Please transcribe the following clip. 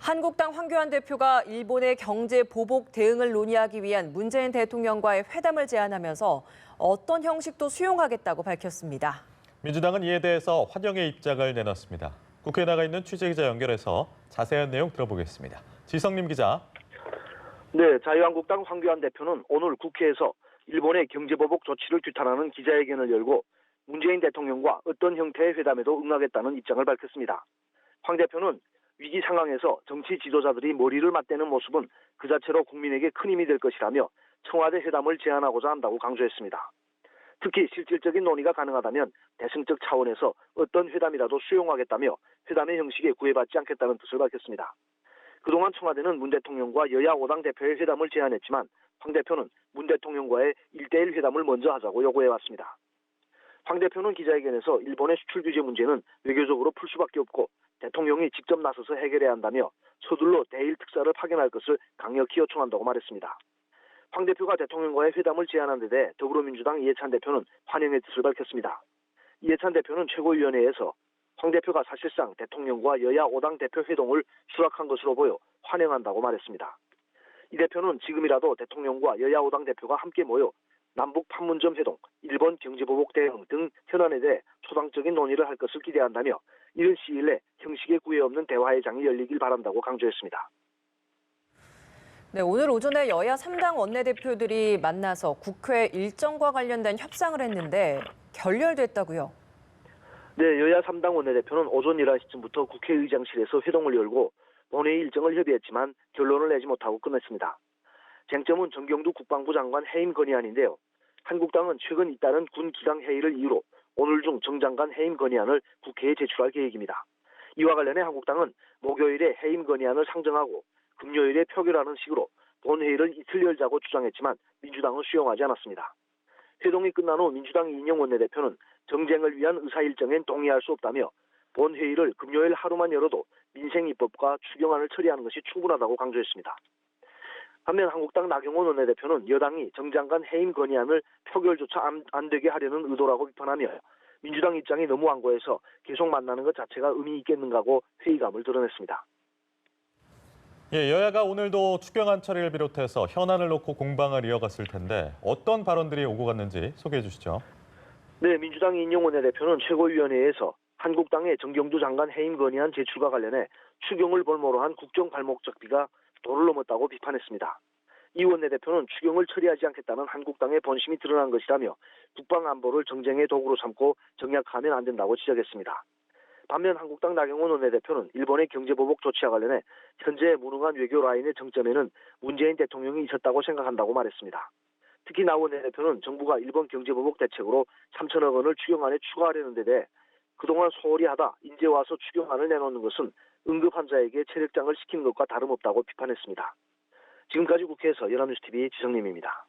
한국당 황교안 대표가 일본의 경제 보복 대응을 논의하기 위한 문재인 대통령과의 회담을 제안하면서 어떤 형식도 수용하겠다고 밝혔습니다. 민주당은 이에 대해서 환영의 입장을 내놨습니다. 국회에 나가 있는 취재기자 연결해서 자세한 내용 들어보겠습니다. 지성림 기자. 네, 자유한국당 황교안 대표는 오늘 국회에서 일본의 경제보복 조치를 규탄하는 기자회견을 열고 문재인 대통령과 어떤 형태의 회담에도 응하겠다는 입장을 밝혔습니다. 황 대표는 위기 상황에서 정치 지도자들이 머리를 맞대는 모습은 그 자체로 국민에게 큰 힘이 될 것이라며 청와대 회담을 제안하고자 한다고 강조했습니다. 특히 실질적인 논의가 가능하다면 대승적 차원에서 어떤 회담이라도 수용하겠다며 회담의 형식에 구애받지 않겠다는 뜻을 밝혔습니다. 그동안 청와대는 문 대통령과 여야 5당 대표의 회담을 제안했지만 황 대표는 문 대통령과의 1대1 회담을 먼저 하자고 요구해왔습니다. 황 대표는 기자회견에서 일본의 수출 규제 문제는 외교적으로 풀 수밖에 없고 대통령이 직접 나서서 해결해야 한다며 서둘러 대일 특사를 파견할 것을 강력히 요청한다고 말했습니다. 황 대표가 대통령과의 회담을 제안한 데 대해 더불어민주당 이해찬 대표는 환영의 뜻을 밝혔습니다. 이해찬 대표는 최고위원회에서 황 대표가 사실상 대통령과 여야 5당 대표 회동을 수락한 것으로 보여 환영한다고 말했습니다. 이 대표는 지금이라도 대통령과 여야 5당 대표가 함께 모여 남북 판문점 회동, 일본 경제보복 대응 등 현안에 대해 초당적인 논의를 할 것을 기대한다며 이른 시일 내 형식에 구애 없는 대화의 장이 열리길 바란다고 강조했습니다. 네, 오늘 오전에 여야 3당 원내대표들이 만나서 국회 일정과 관련된 협상을 했는데 결렬됐다고요? 네, 여야 3당 원내대표는 오전 11시쯤부터 국회의장실에서 회동을 열고 본회의 일정을 협의했지만 결론을 내지 못하고 끝냈습니다. 쟁점은 정경두 국방부 장관 해임 건의안인데요. 한국당은 최근 잇따른 군 기강 회의를 이유로 오늘 중 정 장관 해임 건의안을 국회에 제출할 계획입니다. 이와 관련해 한국당은 목요일에 해임 건의안을 상정하고 금요일에 표결하는 식으로 본회의를 이틀 열자고 주장했지만 민주당은 수용하지 않았습니다. 회동이 끝난 후 민주당 이인영 원내대표는 정쟁을 위한 의사일정엔 동의할 수 없다며 본회의를 금요일 하루만 열어도 민생입법과 추경안을 처리하는 것이 충분하다고 강조했습니다. 반면 한국당 나경원 원내대표는 여당이 정 장관 해임 건의안을 표결조차 안 되게 하려는 의도라고 비판하며 민주당 입장이 너무 완고해서 계속 만나는 것 자체가 의미 있겠는가고 회의감을 드러냈습니다. 예, 여야가 오늘도 추경안 처리를 비롯해서 현안을 놓고 공방을 이어갔을 텐데 어떤 발언들이 오고 갔는지 소개해 주시죠. 네, 민주당 이인영 원내대표는 최고위원회에서 한국당의 정경두 장관 해임 건의안 제출과 관련해 추경을 볼모로 한 국정 발목적비가 도를 넘었다고 비판했습니다. 이 원내대표는 추경을 처리하지 않겠다는 한국당의 본심이 드러난 것이라며 국방 안보를 정쟁의 도구로 삼고 정약하면 안 된다고 지적했습니다. 반면 한국당 나경원 원내대표는 일본의 경제보복 조치와 관련해 현재 무능한 외교 라인의 정점에는 문재인 대통령이 있었다고 생각한다고 말했습니다. 특히 나 원내대표는 정부가 일본 경제보복 대책으로 3천억 원을 추경안에 추가하려는 데 대해 그동안 소홀히 하다 이제 와서 추경안을 내놓는 것은 응급 환자에게 체력장을 시키는 것과 다름없다고 비판했습니다. 지금까지 국회에서 연합뉴스TV 지성림입니다.